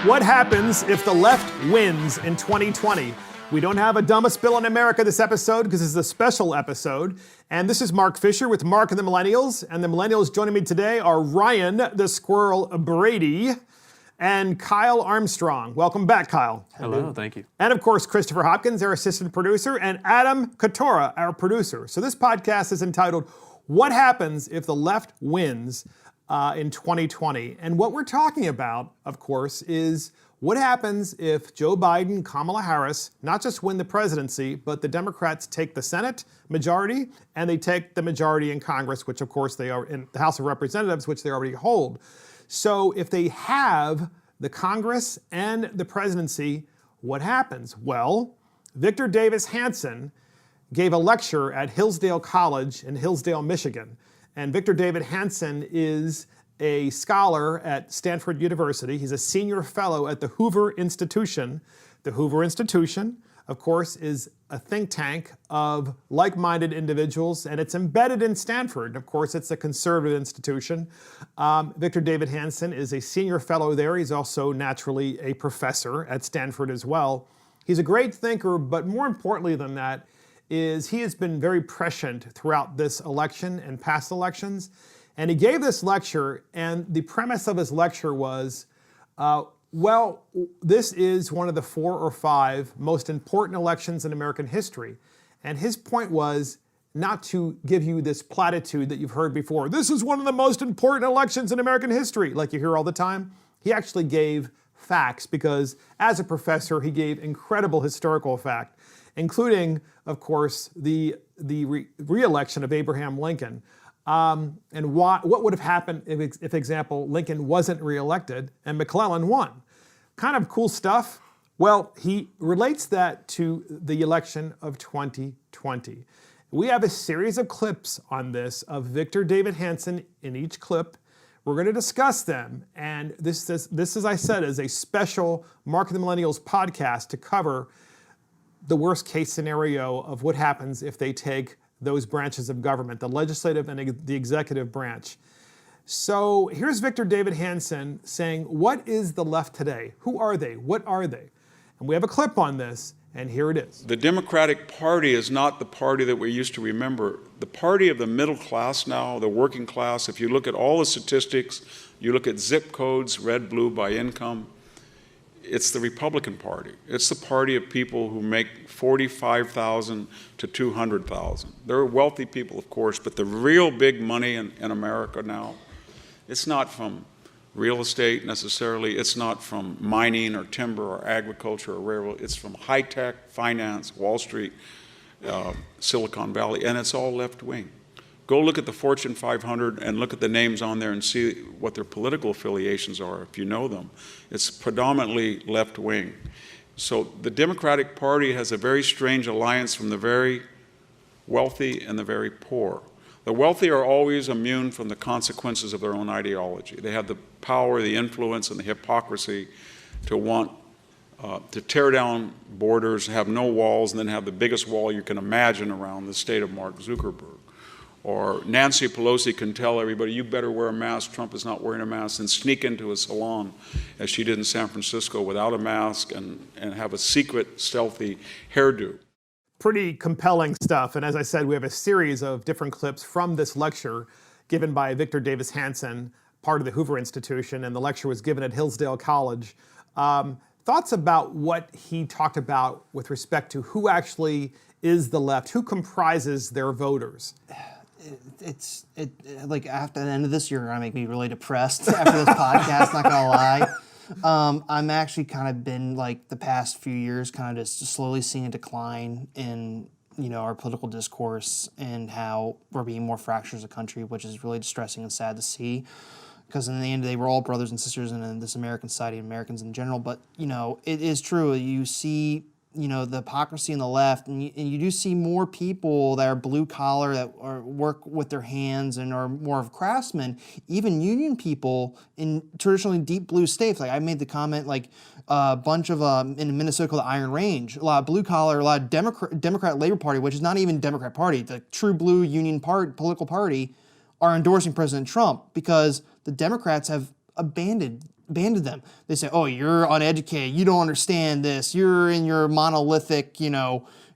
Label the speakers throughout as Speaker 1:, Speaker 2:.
Speaker 1: What happens if the left wins in 2020? We don't have a dumbest bill in America this episode because this is a special episode. And this is Mark Fisher with Mark and the Millennials. And the Millennials joining me today are Ryan the Squirrel Brady and Kyle Armstrong. Welcome back, Kyle.
Speaker 2: Hello, thank you.
Speaker 1: And of course, Christopher Hopkins, our assistant producer, and Adam Katora, our producer. So this podcast is entitled, What Happens If the Left Wins in 2020? And what we're talking about, of course, is what happens if Joe Biden, Kamala Harris, not just win the presidency, but the Democrats take the Senate majority and they take the majority in Congress, which of course they are in the House of Representatives, which they already hold. So if they have the Congress and the presidency, what happens? Well, Victor Davis Hanson gave a lecture at Hillsdale College in Hillsdale, Michigan. And Victor Davis Hanson is a scholar at Stanford University. He's a senior fellow at the Hoover Institution. The Hoover Institution, of course, is a think tank of like-minded individuals, and it's embedded in Stanford. Of course, it's a conservative institution. Victor Davis Hanson is a senior fellow there. He's also naturally a professor at Stanford as well. He's a great thinker, but more importantly than that is he has been very prescient throughout this election and past elections. And he gave this lecture, and the premise of his lecture was, this is one of the 4 or 5 most important elections in American history. And his point was not to give you this platitude that you've heard before. This is one of the most important elections in American history, like you hear all the time. He actually gave facts because as a professor, he gave incredible historical fact, including, of course, the re-election of Abraham Lincoln. And what would have happened if, example, Lincoln wasn't reelected and McClellan won? Kind of cool stuff. Well, he relates that to the election of 2020. We have a series of clips on this of Victor Davis Hanson in each clip. We're going to discuss them. And this, as I said, is a special Mark and the Millennials podcast to cover the worst case scenario of what happens if they take those branches of government, the legislative and the executive branch. So here's Victor Davis Hanson saying, what is the left today? Who are they? What are they? And we have a clip on this, and here it is.
Speaker 3: The Democratic Party is not the party that we used to remember. The party of the middle class now, the working class, if you look at all the statistics, you look at zip codes, red, blue by income, it's the Republican Party. It's the party of people who make $45,000 to $200,000. They're wealthy people, of course, but the real big money in America now, it's not from real estate necessarily. It's not from mining or timber or agriculture or railroad. It's from high-tech, finance, Wall Street, Silicon Valley, and it's all left-wing. Go look at the Fortune 500 and look at the names on there and see what their political affiliations are, if you know them. It's predominantly left-wing. So the Democratic Party has a very strange alliance from the very wealthy and the very poor. The wealthy are always immune from the consequences of their own ideology. They have the power, the influence, and the hypocrisy to want to tear down borders, have no walls, and then have the biggest wall you can imagine around the state of Mark Zuckerberg. Or Nancy Pelosi can tell everybody, you better wear a mask, Trump is not wearing a mask, and sneak into a salon, as she did in San Francisco, without a mask and have a secret, stealthy hairdo.
Speaker 1: Pretty compelling stuff. And as I said, we have a series of different clips from this lecture given by Victor Davis Hanson, part of the Hoover Institution, and the lecture was given at Hillsdale College. Thoughts about what he talked about with respect to who actually is the left, who comprises their voters?
Speaker 4: Like after the end of this, you're gonna make me really depressed after this podcast. Not gonna lie, I'm actually kind of been like the past few years, kind of just slowly seeing a decline in our political discourse and how we're being more fractured as a country, which is really distressing and sad to see. Because in the end, they were all brothers and sisters in this American society, Americans in general. But it is true. You see the hypocrisy on the left, and you do see more people that are blue collar, that work with their hands and are more of craftsmen, even union people in traditionally deep blue states. Like I made the comment, like a bunch of in Minnesota called the Iron Range, a lot of blue collar, a lot of Democrat Labor Party, which is not even Democrat Party, the true blue union political party, are endorsing President Trump because the Democrats have abandoned banded them. They say, "Oh, you're uneducated. You don't understand this. You're in your monolithic,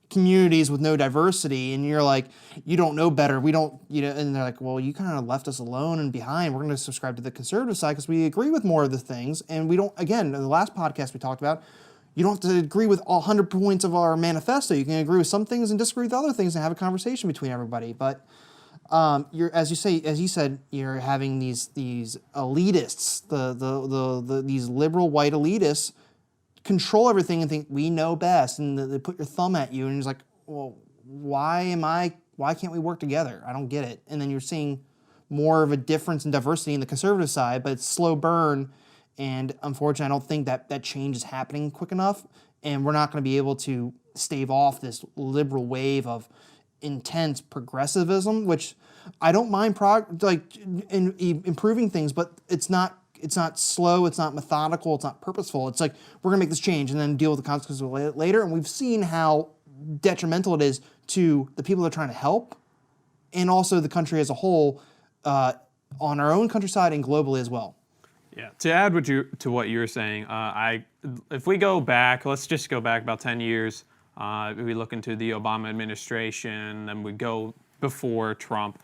Speaker 4: communities with no diversity," and you're like, "You don't know better. We don't," And they're like, "Well, you kind of left us alone and behind. We're going to subscribe to the conservative side because we agree with more of the things, and we don't." Again, in the last podcast we talked about, you don't have to agree with all 100 points of our manifesto. You can agree with some things and disagree with other things and have a conversation between everybody. But as you said, you're having these elitists, these liberal white elitists, control everything and think we know best, and they put your thumb at you, and it's like, well, why can't we work together? I don't get it. And then you're seeing more of a difference in diversity in the conservative side, but it's slow burn, and unfortunately, I don't think that change is happening quick enough, and we're not going to be able to stave off this liberal wave of intense progressivism, which I don't mind improving things, but it's not slow, it's not methodical, it's not purposeful. It's like, we're going to make this change and then deal with the consequences later. And we've seen how detrimental it is to the people that are trying to help, and also the country as a whole, on our own countryside and globally as well.
Speaker 2: Yeah, to add to what you were saying, if we go back, let's just go back about 10 years. We look into the Obama administration, and we go before Trump.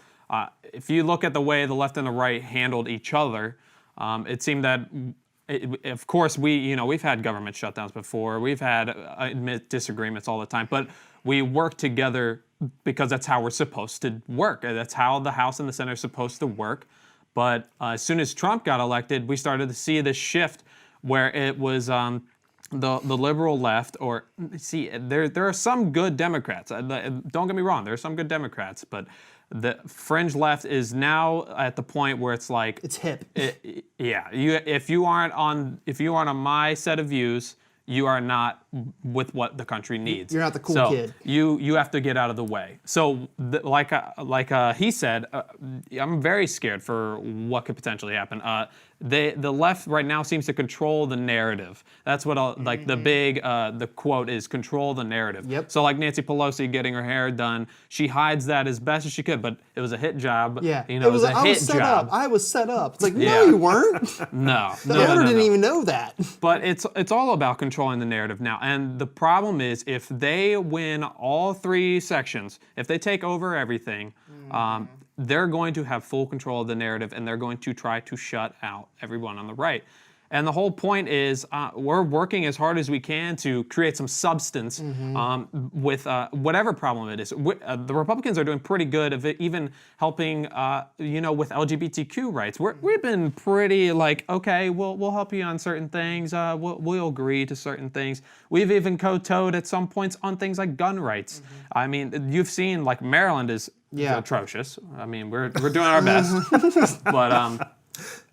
Speaker 2: If you look at the way the left and the right handled each other, it seemed that, of course, we've had government shutdowns before. We've had disagreements all the time, but we work together because that's how we're supposed to work. That's how the House and the Senate are supposed to work. But as soon as Trump got elected, we started to see this shift where it was the liberal left, there are some good Democrats. Don't get me wrong, there are some good Democrats, but the fringe left is now at the point where it's like,
Speaker 4: it's hip.
Speaker 2: If you aren't on my set of views, you are not with what the country needs.
Speaker 4: You're not the cool kid.
Speaker 2: You have to get out of the way. So, like he said, I'm very scared for what could potentially happen. The left right now seems to control the narrative. That's what the quote is: control the narrative.
Speaker 4: Yep.
Speaker 2: So like Nancy Pelosi getting her hair done, she hides that as best as she could, but it was a hit job.
Speaker 4: Yeah,
Speaker 2: it was a hit job.
Speaker 4: I was set up. It's like, no, you weren't.
Speaker 2: No,
Speaker 4: the owner didn't even know that.
Speaker 2: But it's all about controlling the narrative now. And the problem is, if they win all three sections, if they take over everything, they're going to have full control of the narrative, and they're going to try to shut out everyone on the right. And the whole point is we're working as hard as we can to create some substance with whatever problem it is. The Republicans are doing pretty good of it, even helping, with LGBTQ rights. We've been pretty like, okay, we'll help you on certain things. We'll agree to certain things. We've even kowtowed at some points on things like gun rights. I mean, you've seen like Maryland is atrocious. I mean, we're doing our best, but.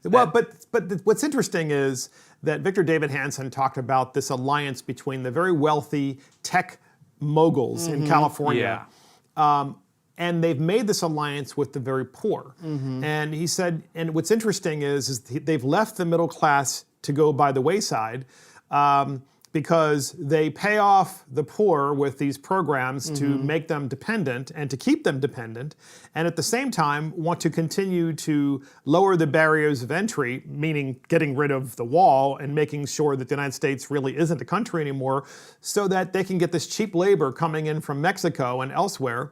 Speaker 1: Well, but what's interesting is that Victor Davis Hanson talked about this alliance between the very wealthy tech moguls in California, and they've made this alliance with the very poor. And he said, and what's interesting is they've left the middle class to go by the wayside, because they pay off the poor with these programs to make them dependent and to keep them dependent, and at the same time want to continue to lower the barriers of entry, meaning getting rid of the wall and making sure that the United States really isn't a country anymore, so that they can get this cheap labor coming in from Mexico and elsewhere.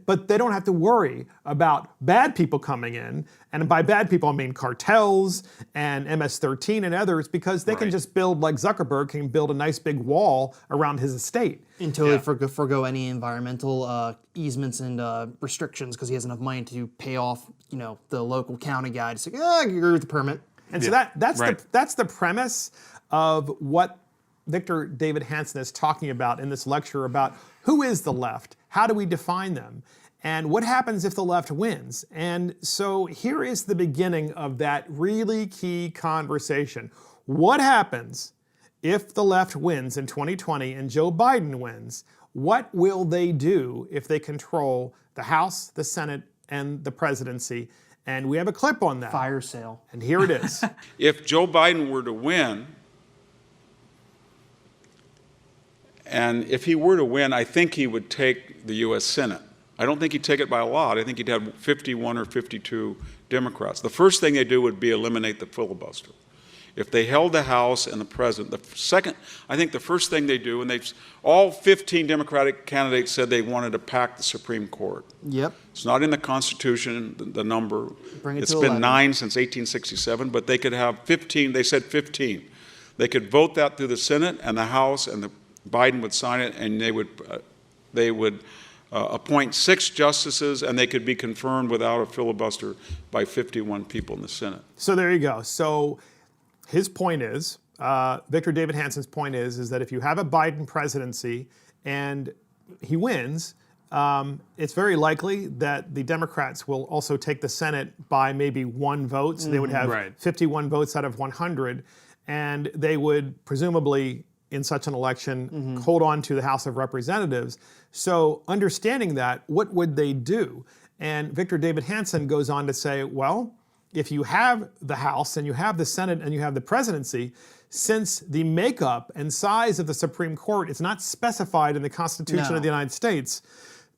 Speaker 1: But they don't have to worry about bad people coming in, and by bad people I mean cartels and MS-13 and others, because they can just build, like Zuckerberg can build a nice big wall around his estate.
Speaker 4: Until they forgo any environmental easements and restrictions, because he has enough money to pay off, the local county guy to say, I agree with the permit.
Speaker 1: And so that's the premise of what Victor Davis Hanson is talking about in this lecture about who is the left, how do we define them, and what happens if the left wins. And so here is the beginning of that really key conversation. What happens if the left wins in 2020 and Joe Biden wins? What will they do if they control the House, the Senate, and the presidency? And we have a clip on that.
Speaker 4: Fire sale.
Speaker 1: And here it is.
Speaker 3: If Joe Biden were to win, and if he were to win, I think he would take the U.S. Senate. I don't think he'd take it by a lot. I think he'd have 51 or 52 Democrats. The first thing they do would be eliminate the filibuster. If they held the House and the President, I think the first thing they do, and all 15 Democratic candidates said they wanted to pack the Supreme Court.
Speaker 4: Yep.
Speaker 3: It's not in the Constitution, the number.
Speaker 4: Bring it
Speaker 3: It's
Speaker 4: to
Speaker 3: been
Speaker 4: 11.
Speaker 3: 9 since 1867, but they could have 15. They said 15. They could vote that through the Senate and the House, and Biden would sign it, and they would appoint 6 justices, and they could be confirmed without a filibuster by 51 people in the Senate.
Speaker 1: So there you go. So his point is, Victor Davis Hanson's point is that if you have a Biden presidency and he wins, it's very likely that the Democrats will also take the Senate by maybe 1 vote. So they would have 51 votes out of 100, and they would presumably, in such an election, hold on to the House of Representatives. So understanding that, what would they do? And Victor Davis Hanson goes on to say, well, if you have the House and you have the Senate and you have the presidency, since the makeup and size of the Supreme Court is not specified in the Constitution of the United States,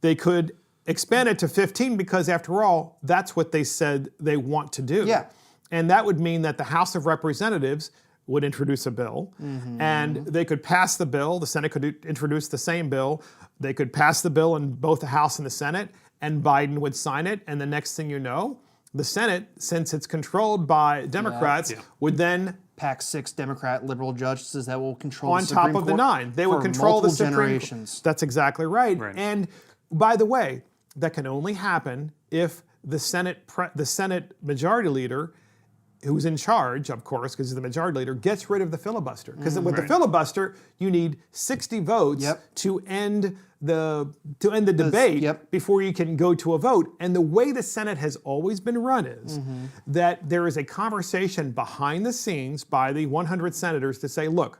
Speaker 1: they could expand it to 15 because, after all, that's what they said they want to do.
Speaker 4: Yeah.
Speaker 1: And that would mean that the House of Representatives would introduce a bill, and they could pass the bill. The Senate could introduce the same bill. They could pass the bill in both the House and the Senate, and Biden would sign it. And the next thing you know, the Senate, since it's controlled by Democrats, would then
Speaker 4: pack 6 Democrat liberal justices that will control
Speaker 1: on
Speaker 4: the Supreme
Speaker 1: top of the
Speaker 4: Court
Speaker 1: 9. They would
Speaker 4: for
Speaker 1: control the
Speaker 4: multiple
Speaker 1: Supreme
Speaker 4: generations.
Speaker 1: That's exactly right. And by the way, that can only happen if the Senate Majority Leader, who's in charge, of course, because he's the majority leader, gets rid of the filibuster. Because with the filibuster, you need 60 votes to end the debate before you can go to a vote. And the way the Senate has always been run is that there is a conversation behind the scenes by the 100 senators to say, look,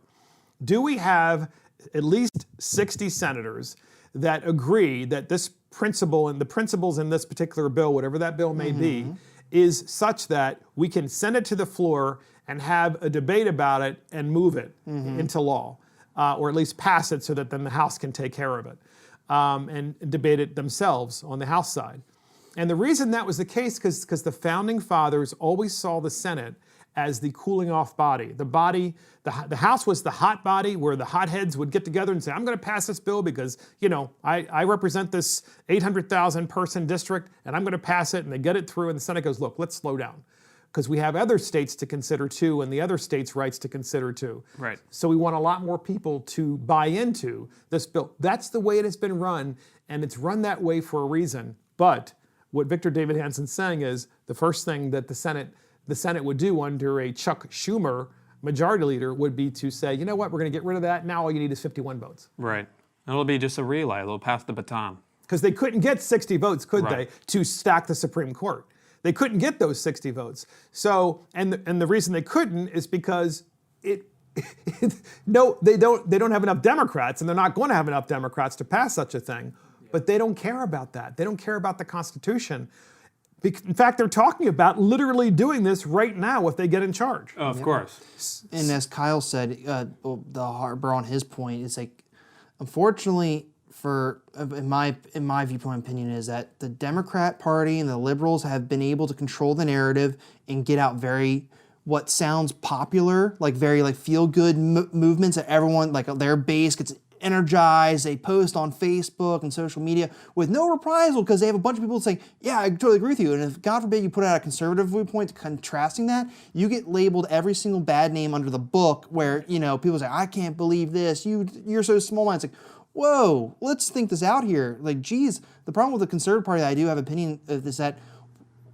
Speaker 1: do we have at least 60 senators that agree that this principle and the principles in this particular bill, whatever that bill may be, is such that we can send it to the floor and have a debate about it and move it into law, or at least pass it so that then the House can take care of it and debate it themselves on the House side. And the reason that was the case because the Founding Fathers always saw the Senate as the cooling off body. The House was the hot body where the hotheads would get together and say, I'm going to pass this bill because, I represent this 800,000 person district and I'm going to pass it, and they get it through, and the Senate goes, look, let's slow down because we have other states to consider too, and the other states' rights to consider too.
Speaker 2: Right.
Speaker 1: So we want a lot more people to buy into this bill. That's the way it has been run, and it's run that way for a reason. But what Victor Davis Hanson's saying is the first thing that the Senate would do under a Chuck Schumer majority leader would be to say, you know what, we're going to get rid of that. Now all you need is 51 votes.
Speaker 2: Right. It'll be just a relay. They'll pass the baton.
Speaker 1: Because they couldn't get 60 votes, could they, to stack the Supreme Court? They couldn't get those 60 votes. So, and the reason they couldn't is because they don't have enough Democrats, and they're not going to have enough Democrats to pass such a thing. But they don't care about that. They don't care about the Constitution. In fact, they're talking about literally doing this right now if they get in charge.
Speaker 2: Oh, of course.
Speaker 4: And as Kyle said, the harbor on his point is like, unfortunately, in my viewpoint opinion, is that the Democrat Party and the liberals have been able to control the narrative and get out what sounds popular, very feel-good movements that everyone, their base gets energized. They post on Facebook and social media with no reprisal because they have a bunch of people saying, yeah, I totally agree with you. And if, God forbid, you put out a conservative viewpoint contrasting that, you get labeled every single bad name under the book where, people say, I can't believe this. You're so small-minded. It's like, whoa, let's think this out here. Geez, the problem with the Conservative Party that I do have opinion of is that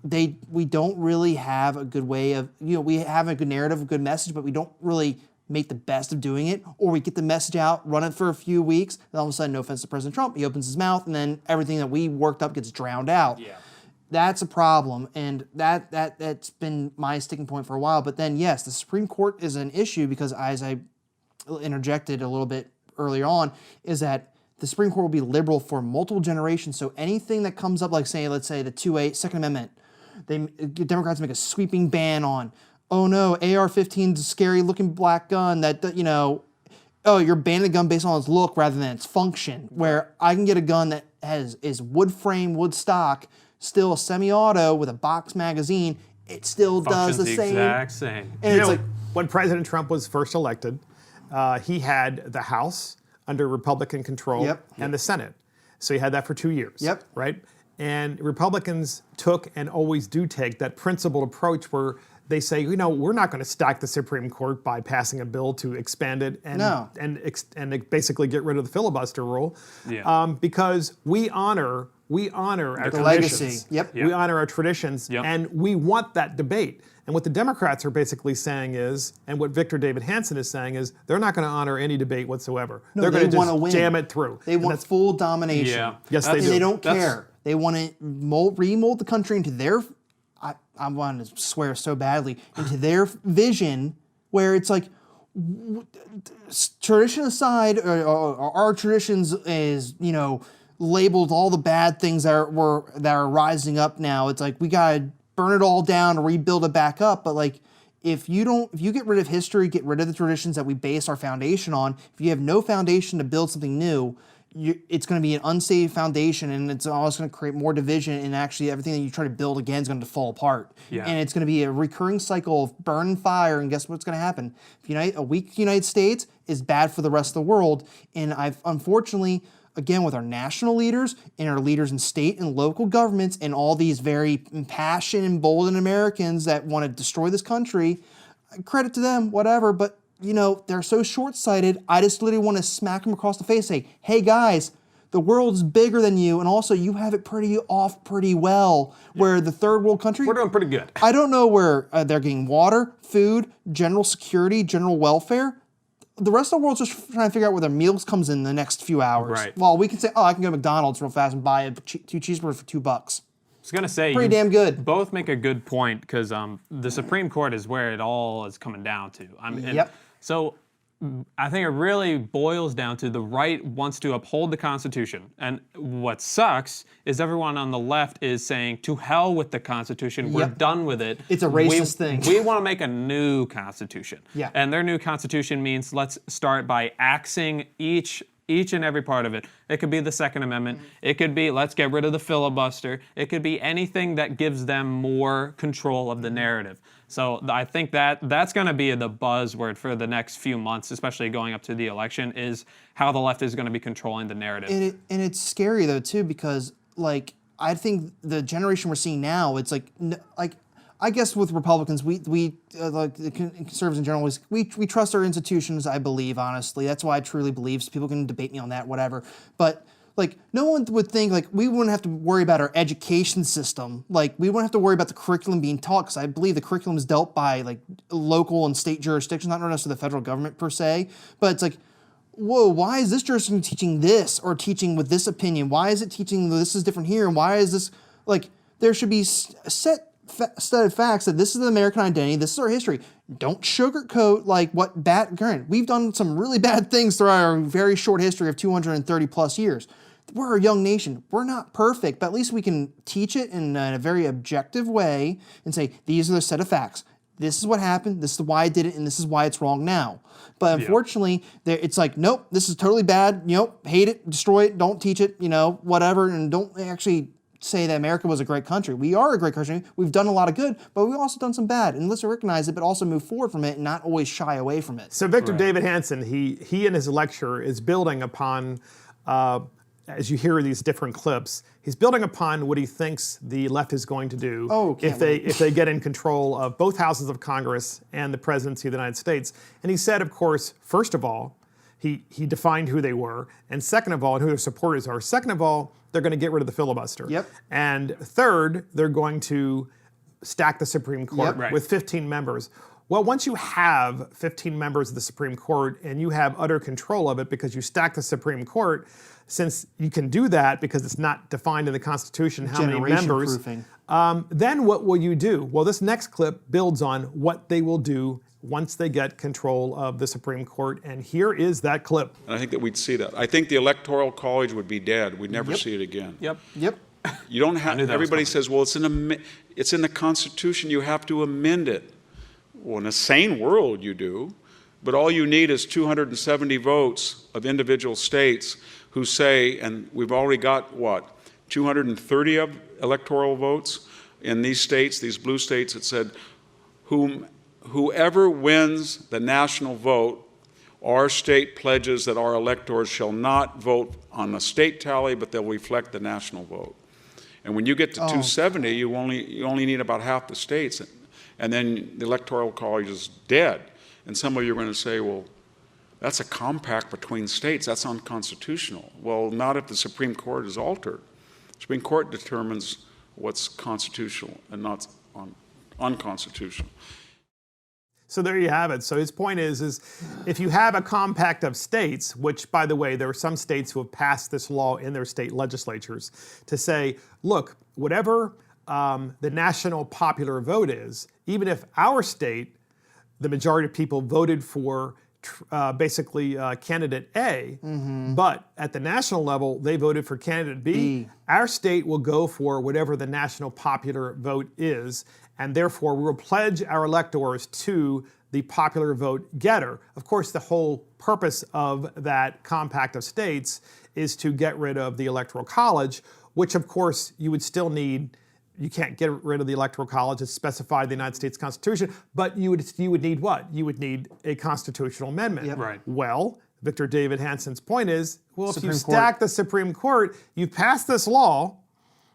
Speaker 4: we don't really have a good way of, we have a good narrative, a good message, but we don't really make the best of doing it, or we get the message out, run it for a few weeks, and all of a sudden, no offense to President Trump, he opens his mouth, and then everything that we worked up gets drowned out. Yeah. That's a problem, and that's been my sticking point for a while. But then, yes, the Supreme Court is an issue because, as I interjected a little bit earlier on, is that the Supreme Court will be liberal for multiple generations. So anything that comes up, let's say the 2A Second Amendment, Democrats make a sweeping ban on, oh no, AR-15 is a scary-looking black gun that, you're banning a gun based on its look rather than its function, where I can get a gun that is wood frame, wood stock, still a semi-auto with a box magazine, it still does the same.
Speaker 2: Exact same.
Speaker 4: And it's
Speaker 1: when President Trump was first elected, he had the House under Republican control and the Senate. So he had that for 2 years, right? And Republicans took and always do take that principled approach where they say, you know, we're not going to stack the Supreme Court by passing a bill to expand it and basically get rid of the filibuster rule, because we honor our traditions.
Speaker 4: Legacy.
Speaker 1: We honor our traditions, and we want that debate. And what the Democrats are basically saying is, and what Victor Davis Hanson is saying is, they're not going to honor any debate whatsoever.
Speaker 4: No,
Speaker 1: they're going to just
Speaker 4: win.
Speaker 1: jam it through.
Speaker 4: They want full domination.
Speaker 2: Yeah.
Speaker 1: Yes, they do.
Speaker 4: And they don't care. They want to remold the country into their, I want to swear so badly, into their vision where it's like, tradition aside, or our traditions is, you know, labeled all the bad things that are rising up now. It's like, we got to burn it all down and rebuild it back up. But like, if you get rid of history, get rid of the traditions that we base our foundation on, if you have no foundation to build something new, it's going to be an unsafe foundation, and it's always going to create more division, and actually everything that you try to build again is going to fall apart. And it's going to be a recurring cycle of burn and fire, and guess what's going to happen? A weak United States is bad for the rest of the world, and unfortunately, again, with our national leaders and our leaders in state and local governments and all these very impassioned, emboldened Americans that want to destroy this country, credit to them, whatever, but you know, they're so short-sighted, I just literally want to smack them across the face and say, hey guys, the world's bigger than you, and also you have it pretty well, where the third world country...
Speaker 2: We're doing pretty good.
Speaker 4: I don't know where they're getting water, food, general security, general welfare. The rest of the world's just trying to figure out where their meals comes in the next few hours.
Speaker 2: Right.
Speaker 4: Well, we can say, oh, I can go to McDonald's real fast and buy 2 cheeseburgers for $2.
Speaker 2: I was going to say,
Speaker 4: pretty damn good.
Speaker 2: Both make a good point, because the Supreme Court is where it all is coming down to. So I think it really boils down to the right wants to uphold the Constitution. And what sucks is everyone on the left is saying, to hell with the Constitution, we're done with it.
Speaker 4: It's a racist thing.
Speaker 2: We want to make a new Constitution.
Speaker 4: Yeah.
Speaker 2: And their new Constitution means let's start by axing each and every part of it. It could be the Second Amendment. It could be let's get rid of the filibuster. It could be anything that gives them more control of the narrative. So I think that's going to be the buzzword for the next few months, especially going up to the election, is how the left is going to be controlling the narrative.
Speaker 4: And it's scary though too, because like I think the generation we're seeing now, it's like I guess with Republicans, we like the conservatives in general, we trust our institutions. I believe, honestly, that's why I truly believe. So people can debate me on that, whatever. But like, no one would think like we wouldn't have to worry about our education system. Like, we wouldn't have to worry about the curriculum being taught, because I believe the curriculum is dealt by like local and state jurisdictions, not necessarily the federal government per se. But it's like, whoa, why is this jurisdiction teaching this or teaching with this opinion? Why is it teaching this is different here? And why is this like? There should be set of facts that this is the American identity, this is our history. Don't sugarcoat like what bad. Granted, we've done some really bad things throughout our very short history of 230 plus years. We're a young nation. We're not perfect, but at least we can teach it in a very objective way and say, these are the set of facts. This is what happened, this is why I did it, and this is why it's wrong now. But unfortunately, it's like, nope, this is totally bad, hate it, destroy it, don't teach it, whatever, and don't actually say that America was a great country. We are a great country. We've done a lot of good, but we've also done some bad. And let's recognize it, but also move forward from it and not always shy away from it.
Speaker 1: So Victor Davis Hanson, he in his lecture is building upon, as you hear these different clips, he's building upon what he thinks the left is going to do if they get in control of both houses of Congress and the presidency of the United States. And he said, of course, first of all, he defined who they were, and second of all, and who their supporters are. Second of all, they're going to get rid of the filibuster. And third, they're going to stack the Supreme Court with 15 members. Well, once you have 15 members of the Supreme Court and you have utter control of it because you stack the Supreme Court, since you can do that because it's not defined in the Constitution how many members, then what will you do? Well, this next clip builds on what they will do once they get control of the Supreme Court, and here is that clip.
Speaker 3: And I think that we'd see that. I think the Electoral College would be dead. We'd never see it again. You don't have. Everybody says, "Well, it's in the Constitution. You have to amend it." Well, in a sane world, you do, but all you need is 270 votes of individual states who say, and we've already got 230 of electoral votes in these states, these blue states, that said, whoever wins the national vote, our state pledges that our electors shall not vote on the state tally, but they'll reflect the national vote. And when you get to 270, you only need about half the states, and then the Electoral College is dead. And some of you are going to say, well, that's a compact between states. That's unconstitutional. Well, not if the Supreme Court is altered. The Supreme Court determines what's constitutional and not unconstitutional.
Speaker 1: So there you have it. So his point is if you have a compact of states, which, by the way, there are some states who have passed this law in their state legislatures to say, look, whatever the national popular vote is, even if our state, the majority of people voted for basically candidate A, but at the national level, they voted for candidate B. Our state will go for whatever the national popular vote is, and therefore we will pledge our electors to the popular vote getter. Of course, the whole purpose of that compact of states is to get rid of the Electoral College, which of course you would still need. You can't get rid of the Electoral College. It's specified in the United States Constitution. But you would need what? You would need a constitutional amendment.
Speaker 4: Yep.
Speaker 2: Right.
Speaker 1: Well, Victor Davis Hanson's point is, well, if you
Speaker 4: Supreme
Speaker 1: stack the Supreme Court, you've passed this law,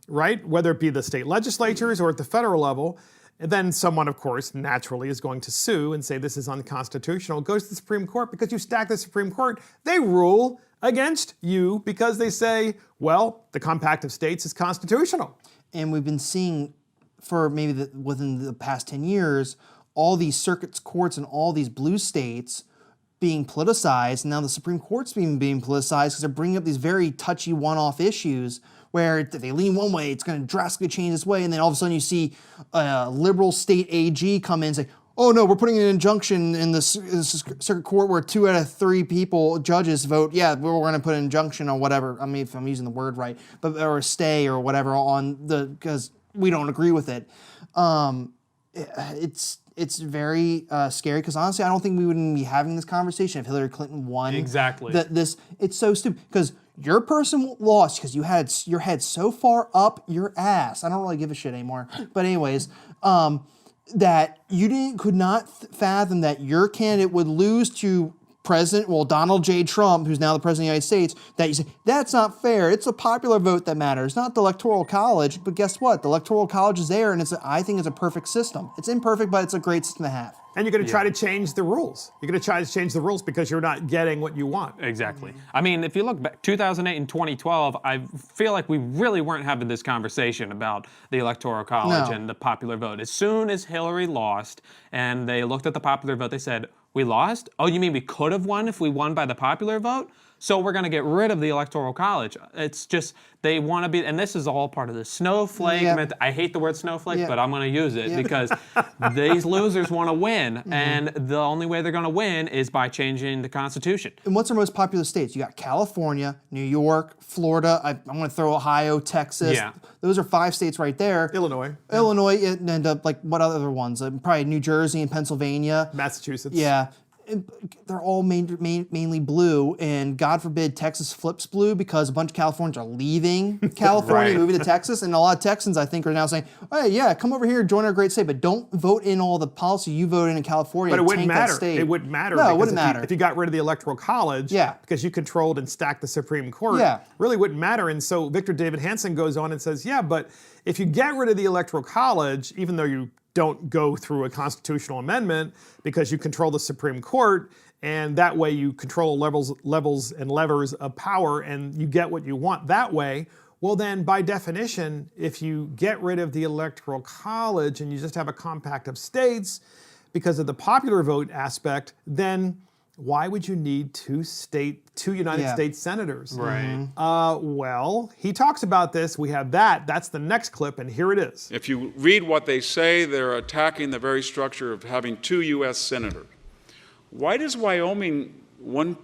Speaker 1: right? Whether it be the state legislatures or at the federal level, and then someone, of course, naturally is going to sue and say this is unconstitutional. It goes to the Supreme Court because you stack the Supreme Court. They rule against you because they say, well, the compact of states is constitutional.
Speaker 4: And we've been seeing for maybe within the past 10 years, all these circuit courts in all these blue states being politicized. And now the Supreme Court's being politicized because they're bringing up these very touchy one-off issues where if they lean one way, it's going to drastically change this way. And then all of a sudden you see a liberal state AG come in and say, oh no, we're putting an injunction in the circuit court where 2 out of 3 judges vote, yeah, we're going to put an injunction on whatever, I mean, if I'm using the word right, but or a stay or whatever on because we don't agree with it. It's very scary because honestly, I don't think we wouldn't be having this conversation if Hillary Clinton won.
Speaker 2: Exactly.
Speaker 4: It's so stupid because your person lost because you had your head so far up your ass. I don't really give a shit anymore. But anyways, that you could not fathom that your candidate would lose to Donald J. Trump, who's now the President of the United States, that you say, that's not fair. It's a popular vote that matters, not the Electoral College. But guess what? The Electoral College is there, and I think it's a perfect system. It's imperfect, but it's a great system to have.
Speaker 1: And you're going to try to change the rules. You're going to try to change the rules because you're not getting what you want.
Speaker 2: Exactly. I mean, if you look back, 2008 and 2012, I feel like we really weren't having this conversation about the Electoral College and the popular vote. As soon as Hillary lost and they looked at the popular vote, they said, we lost? Oh, you mean we could have won if we won by the popular vote? So we're going to get rid of the Electoral College. It's just they want to be, and this is all part of the snowflake.
Speaker 4: Yep.
Speaker 2: I hate the word snowflake,
Speaker 4: Yep.
Speaker 2: but I'm going to use it because these losers want to win, and the only way they're going to win is by changing the Constitution.
Speaker 4: And what's our most popular states? You got California, New York, Florida. I'm going to throw Ohio, Texas.
Speaker 2: Yeah.
Speaker 4: Those are 5 states right there.
Speaker 1: Illinois.
Speaker 4: Illinois, and like what other ones? Probably New Jersey and Pennsylvania.
Speaker 1: Massachusetts.
Speaker 4: Yeah. They're all mainly blue, and God forbid Texas flips blue because a bunch of Californians are leaving California,
Speaker 2: Right.
Speaker 4: moving to Texas, and a lot of Texans, I think, are now saying, hey, yeah, come over here, join our great state, but don't vote in all the policy you voted in California.
Speaker 1: But it wouldn't
Speaker 4: tank that
Speaker 1: matter.
Speaker 4: state.
Speaker 1: It wouldn't matter.
Speaker 4: No, it
Speaker 1: because
Speaker 4: wouldn't matter.
Speaker 1: If you got rid of the Electoral College,
Speaker 4: Yeah.
Speaker 1: because you controlled and stacked the Supreme Court,
Speaker 4: Yeah.
Speaker 1: really wouldn't matter. And so Victor Davis Hanson goes on and says, yeah, but if you get rid of the Electoral College, even though you don't go through a constitutional amendment because you control the Supreme Court, and that way you control levels and levers of power and you get what you want that way, well then by definition, if you get rid of the Electoral College and you just have a compact of states because of the popular vote aspect, then why would you need two United States senators?
Speaker 2: Right.
Speaker 1: Well, he talks about this. We have that. That's the next clip, and here it is.
Speaker 3: If you read what they say, they're attacking the very structure of having 2 U.S. senators. Why does Wyoming, one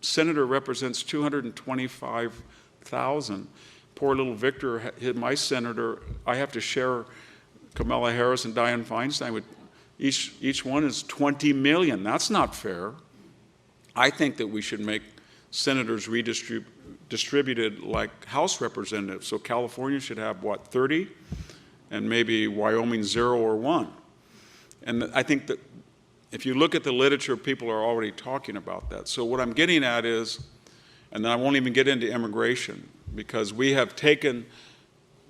Speaker 3: senator represents 225,000? Poor little Victor, my senator, I have to share Kamala Harris and Dianne Feinstein with each one is 20 million. That's not fair. I think that we should make senators distributed like House representatives. So California should have, 30? And maybe Wyoming 0 or 1. And I think that If you look at the literature, people are already talking about that. So what I'm getting at is, and then I won't even get into immigration, because we have taken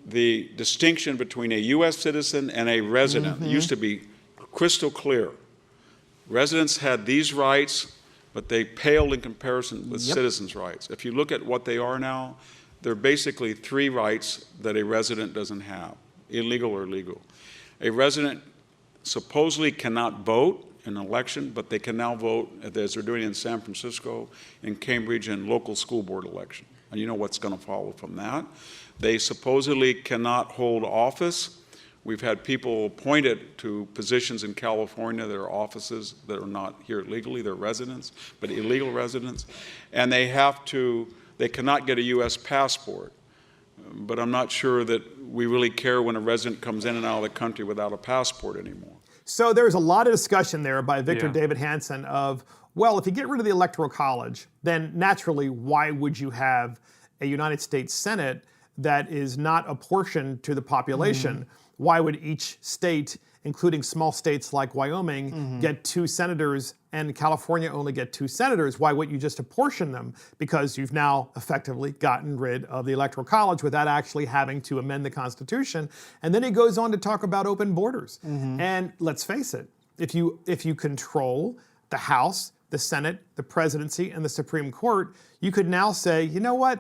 Speaker 3: the distinction between a U.S. citizen and a resident. It used to be crystal clear. Residents had these rights, but they paled in comparison with citizens' rights. If you look at what they are now, they're basically 3 rights that a resident doesn't have, illegal or legal. A resident supposedly cannot vote in an election, but they can now vote, as they're doing in San Francisco, in Cambridge, and local school board election. And you know what's going to follow from that. They supposedly cannot hold office. We've had people appointed to positions in California that are offices that are not here legally, they're residents, but illegal residents. And they cannot get a U.S. passport. But I'm not sure that we really care when a resident comes in and out of the country without a passport anymore.
Speaker 1: So there's a lot of discussion there by Victor Davis Hanson of, well, if you get rid of the Electoral College, then naturally, why would you have a United States Senate that is not apportioned to the population? Why would each state, including small states like Wyoming, get 2 senators and California only get 2 senators? Why wouldn't you just apportion them? Because you've now effectively gotten rid of the Electoral College without actually having to amend the Constitution. And then he goes on to talk about open borders. And let's face it, if you control the House, the Senate, the presidency, and the Supreme Court, you could now say, you know what?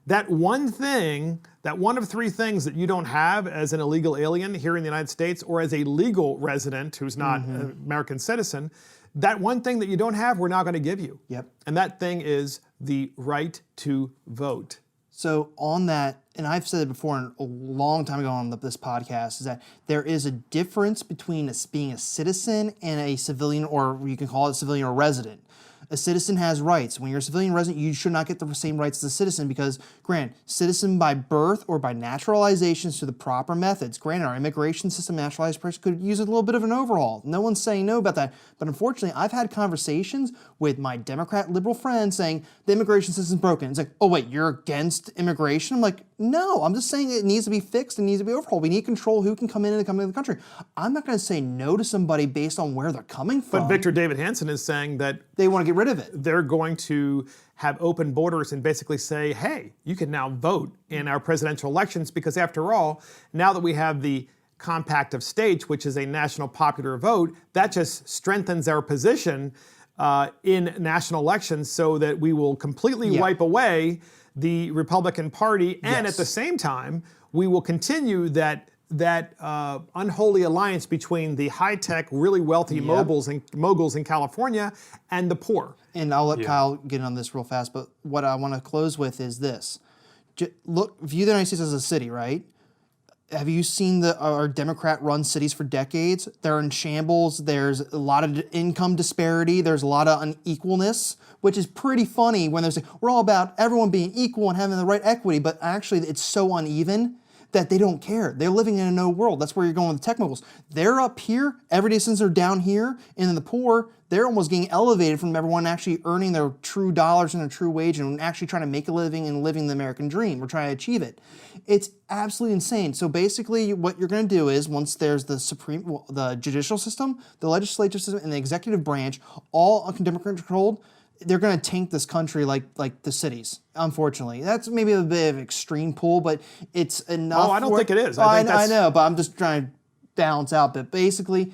Speaker 1: That one thing, that one of 3 things that you don't have as an illegal alien here in the United States or as a legal resident who's not an American citizen, that one thing that you don't have, we're now going to give you. And that thing is the right to vote.
Speaker 4: So on that, and I've said it before a long time ago on this podcast, is that there is a difference between being a citizen and a civilian, or you can call it civilian or resident. A citizen has rights. When you're a civilian resident, you should not get the same rights as a citizen because, granted, citizen by birth or by naturalization through the proper methods. Granted, our immigration system, naturalized person, could use a little bit of an overhaul. No one's saying no about that. But unfortunately, I've had conversations with my Democrat liberal friends saying the immigration system's broken. It's like, oh wait, you're against immigration? I'm like, no, I'm just saying it needs to be fixed and needs to be overhauled. We need to control who can come in and come into the country. I'm not going to say no to somebody based on where they're coming from.
Speaker 1: But Victor Davis Hanson is saying that
Speaker 4: they want to get rid of it.
Speaker 1: They're going to have open borders and basically say, hey, you can now vote in our presidential elections because after all, now that we have the Compact of States, which is a national popular vote, that just strengthens our position in national elections so that we will completely wipe away the Republican Party, and at the same time, we will continue that unholy alliance between the high-tech, really wealthy moguls in California and the poor.
Speaker 4: And I'll let Kyle get on this real fast, but what I want to close with is this. View the United States as a city, right? Have you seen our Democrat-run cities for decades? They're in shambles. There's a lot of income disparity. There's a lot of unequalness, which is pretty funny when they're saying, we're all about everyone being equal and having the right equity, but actually it's so uneven that they don't care. They're living in a no world. That's where you're going with the tech moguls. They're up here, everyday citizens are down here, and then the poor, they're almost getting elevated from everyone actually earning their true dollars and their true wage and actually trying to make a living and living the American dream. We're trying to achieve it. It's absolutely insane. So basically what you're going to do is once there's the judicial system, the legislature system, and the executive branch, all Democrat controlled, they're going to tank this country like the cities, unfortunately. That's maybe a bit of an extreme pull, but it's enough.
Speaker 1: Oh, I don't think it is.
Speaker 4: I know, but I'm just trying to balance out. But basically,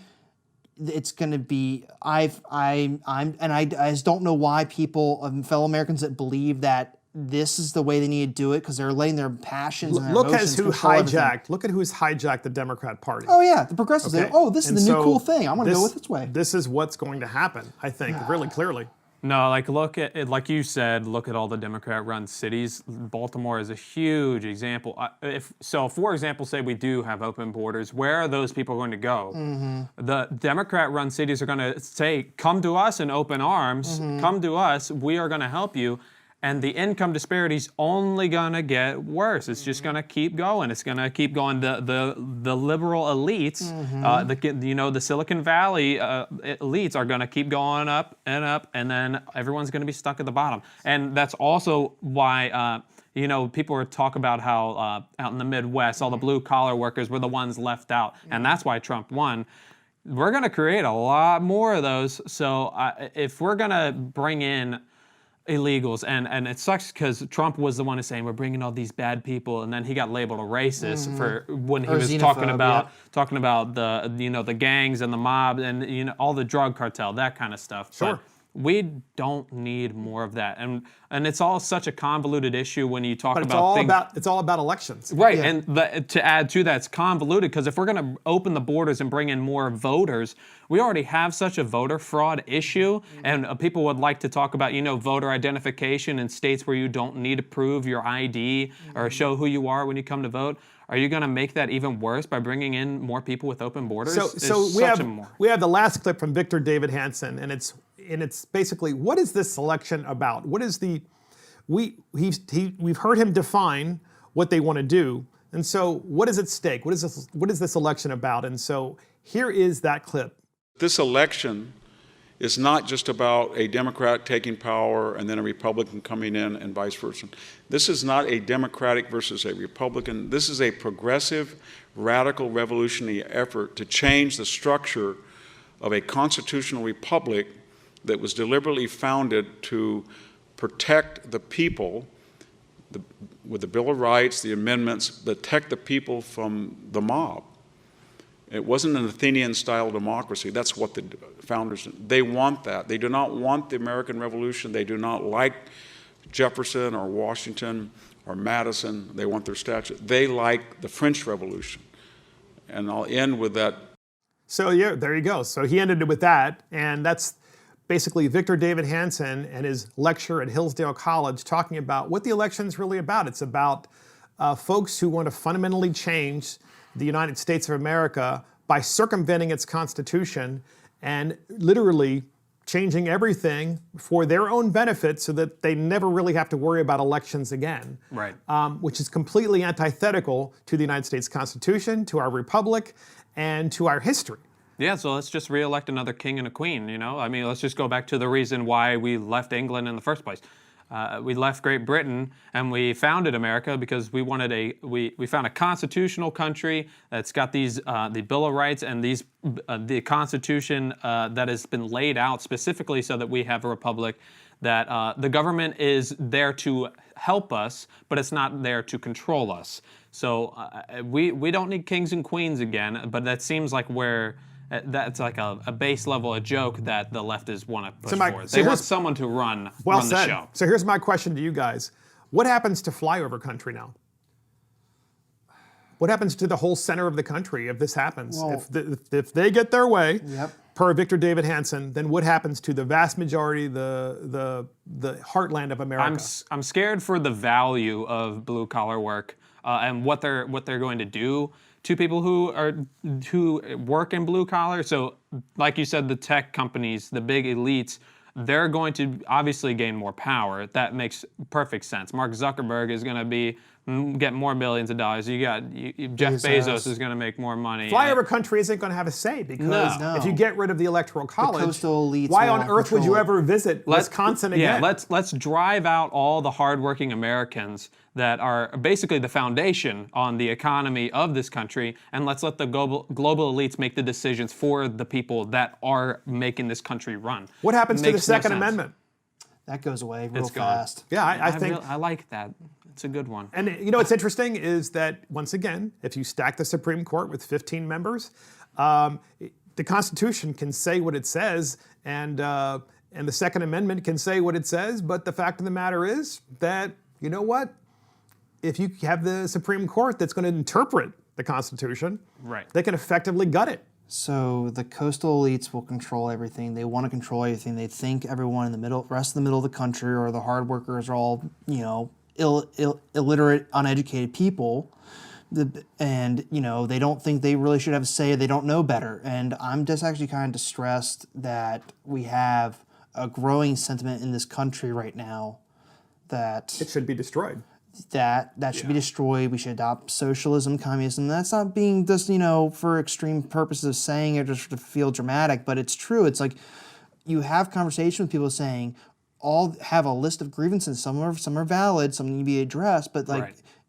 Speaker 4: it's going to be. I just don't know why people, fellow Americans that believe that this is the way they need to do it because they're letting their passions and their emotions control everything.
Speaker 1: Look at who's hijacked the Democrat Party.
Speaker 4: Oh yeah, the progressives. Okay. This is the new cool thing. I'm going to go with this way.
Speaker 1: This is what's going to happen. I think really clearly.
Speaker 2: No, look at it, like you said, look at all the Democrat-run cities. Baltimore is a huge example. For example, say we do have open borders, where are those people going to go? The Democrat-run cities are going to say, come to us in open arms, come to us, we are going to help you. And the income disparity is only going to get worse. It's just going to keep going. It's going to keep going. The liberal elites, the Silicon Valley elites are going to keep going up, and then everyone's going to be stuck at the bottom. And that's also why people talk about how out in the Midwest, all the blue collar workers were the ones left out, and that's why Trump won. we're going to create a lot more of those. So if we're going to bring in illegals, and it sucks because Trump was the one who's saying we're bringing all these bad people, and then he got labeled a racist for when he was talking about the gangs and the mob and all the drug cartel, that kind of stuff.
Speaker 1: Sure.
Speaker 2: But we don't need more of that, and it's all such a convoluted issue when you talk about things.
Speaker 1: It's all about elections,
Speaker 2: right? Yeah. And to add to that, it's convoluted because if we're going to open the borders and bring in more voters, we already have such a voter fraud issue, and people would like to talk about voter identification in states where you don't need to prove your ID or show who you are when you come to vote. Are you going to make that even worse by bringing in more people with open borders?
Speaker 1: So we have the last clip from Victor Davis Hanson, and it's basically, what is this election about? What is we've heard him define what they want to do, and so what is at stake? What is this election about? And so here is that clip.
Speaker 3: This election is not just about a Democrat taking power and then a Republican coming in and vice versa. This is not a Democratic versus a Republican. This is a progressive, radical, revolutionary effort to change the structure of a constitutional republic that was deliberately founded to protect the people with the Bill of Rights, the amendments, protect the people from the mob. It wasn't an Athenian-style democracy. That's what the founders did. They want that. They do not want the American Revolution. They do not like Jefferson or Washington or Madison. They want their statue. They like the French Revolution. And I'll end with that.
Speaker 1: So yeah, there you go. So he ended it with that, and that's basically Victor Davis Hanson and his lecture at Hillsdale College talking about what the election's really about. It's about folks who want to fundamentally change the United States of America by circumventing its Constitution and literally changing everything for their own benefit so that they never really have to worry about elections again.
Speaker 2: Right.
Speaker 1: Which is completely antithetical to the United States Constitution, to our republic, and to our history.
Speaker 2: Yeah, so let's just re-elect another king and a queen, I mean, let's just go back to the reason why we left England in the first place. We left Great Britain and we founded America because we wanted we found a constitutional country that's got these the Bill of Rights and the Constitution that has been laid out specifically so that we have a republic, that the government is there to help us, but it's not there to control us. So we don't need kings and queens again, but that seems like where that's like a base level, a joke that the leftists want to push forward. They want someone to run the show.
Speaker 1: So here's my question to you guys. What happens to flyover country now? What happens to the whole center of the country if this happens? Well, if they get their way, per Victor Davis Hanson, then what happens to the vast majority, the heartland of America?
Speaker 2: I'm scared for the value of blue collar work and what they're going to do to people who work in blue collar. So, like you said, the tech companies, the big elites, they're going to obviously gain more power. That makes perfect sense. Mark Zuckerberg is going to get more millions of dollars. Jeff Bezos is going to make more money.
Speaker 1: Flyover country isn't going to have a say because if you get rid of the Electoral College,
Speaker 4: the coastal elites
Speaker 1: why on earth would you ever visit Wisconsin again?
Speaker 2: Yeah, let's drive out all the hardworking Americans that are basically the foundation on the economy of this country, and let's let the global elites make the decisions for the people that are making this country run.
Speaker 1: What happens to the Second Amendment?
Speaker 4: That goes away real fast.
Speaker 1: Yeah, I
Speaker 2: like that. It's a good one.
Speaker 1: And what's interesting is that, once again, if you stack the Supreme Court with 15 members, the Constitution can say what it says, and the Second Amendment can say what it says, but the fact of the matter is that, you know what? If you have the Supreme Court that's going to interpret the Constitution, they can effectively gut it.
Speaker 4: So the coastal elites will control everything. They want to control everything. They think everyone in the rest of the middle of the country or the hard workers are all, illiterate, uneducated people. And, they don't think they really should have a say. They don't know better. And I'm just actually kind of distressed that we have a growing sentiment in this country right now that
Speaker 1: it should be destroyed.
Speaker 4: That should be destroyed. We should adopt socialism, communism. That's not being just, for extreme purposes of saying it just to feel dramatic, but it's true. It's like you have conversations with people saying all have a list of grievances. Some are valid, some need to be addressed, but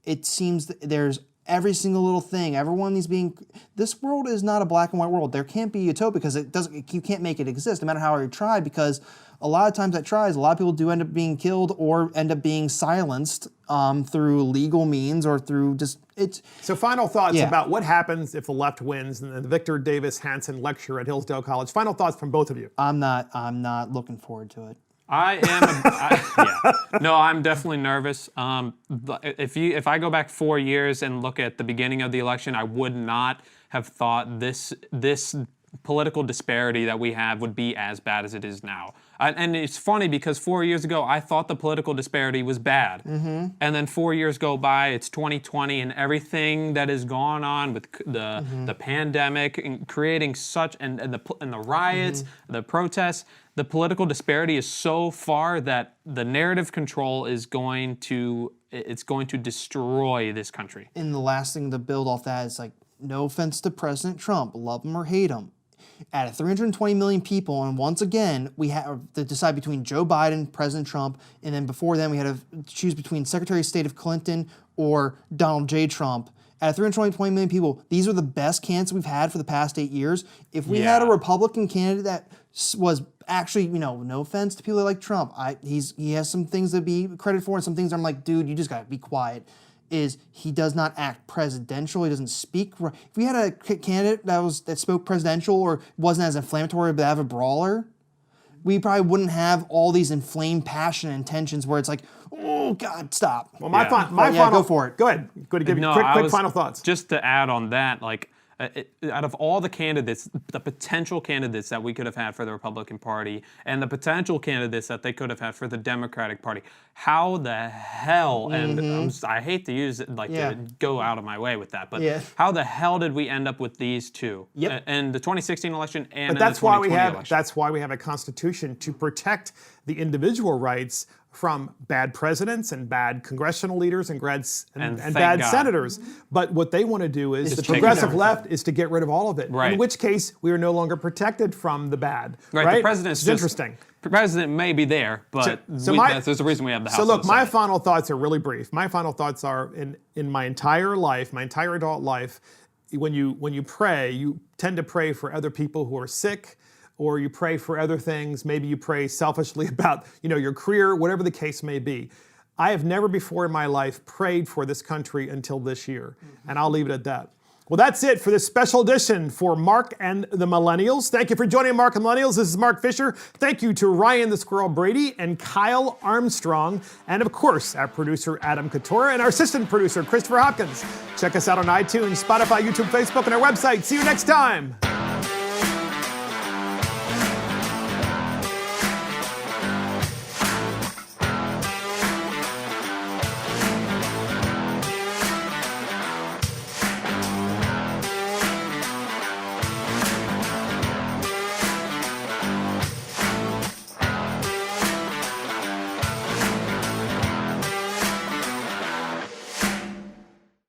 Speaker 4: it seems that there's every single little thing. Everyone is being. This world is not a black and white world. There can't be utopia because it doesn't. You can't make it exist, no matter how hard you try. Because a lot of times that tries, a lot of people do end up being killed or end up being silenced through legal means or through just it's.
Speaker 1: So final thoughts about what happens if the left wins in the Victor Davis Hanson lecture at Hillsdale College. Final thoughts from both of you.
Speaker 4: I'm not looking forward to it.
Speaker 2: I am. No, I'm definitely nervous. If I go back 4 years and look at the beginning of the election, I would not have thought this political disparity that we have would be as bad as it is now. And it's funny because 4 years ago, I thought the political disparity was bad. And then 4 years go by, it's 2020, and everything that has gone on with the pandemic and creating such, and the riots, the protests, the political disparity is so far that the narrative control is going to destroy this country.
Speaker 4: And the last thing to build off that is like, no offense to President Trump, love him or hate him. Out of 320 million people, and once again, we have to decide between Joe Biden, President Trump, and then before then we had to choose between Secretary of State of Clinton or Donald J. Trump. Out of 320 million people, these are the best candidates we've had for the past 8 years. If we had a Republican candidate that was actually, no offense to people that like Trump, he has some things to be credited for and some things I'm like, dude, you just gotta be quiet. Is he does not act presidential. He doesn't speak. If we had a candidate that spoke presidential or wasn't as inflammatory but have a brawler, we probably wouldn't have all these inflamed passion and tensions where it's like, oh God, stop.
Speaker 1: Well, my final.
Speaker 4: Go for it.
Speaker 1: Go ahead. Go to give you quick final thoughts.
Speaker 2: Just to add on that, out of all the candidates, the potential candidates that we could have had for the Republican Party and the potential candidates that they could have had for the Democratic Party, how the hell, and I hate to use it to go out of my way with that, but how the hell did we end up with these two in the 2016 election and in the 2020 election?
Speaker 1: That's why we have a constitution to protect the individual rights from bad presidents and bad congressional leaders and bad senators. But what they want to do is the progressive left is to get rid of all of it.
Speaker 2: Right.
Speaker 1: In which case, we are no longer protected from the bad. Right.
Speaker 2: The president's
Speaker 1: interesting.
Speaker 2: The president may be there, but there's a reason we have the House.
Speaker 1: So look,
Speaker 2: and the
Speaker 1: my
Speaker 2: Senate.
Speaker 1: final thoughts are really brief. My final thoughts are in my entire life, my entire adult life, when you pray, you tend to pray for other people who are sick, or you pray for other things. Maybe you pray selfishly about, your career, whatever the case may be. I have never before in my life prayed for this country until this year, and I'll leave it at that. Well, that's it for this special edition for Mark and the Millennials. Thank you for joining Mark and Millennials. This is Mark Fisher. Thank you to Ryan the Squirrel Brady and Kyle Armstrong, and of course, our producer Adam Couture and our assistant producer Christopher Hopkins. Check us out on iTunes, Spotify, YouTube, Facebook, and our website. See you next time.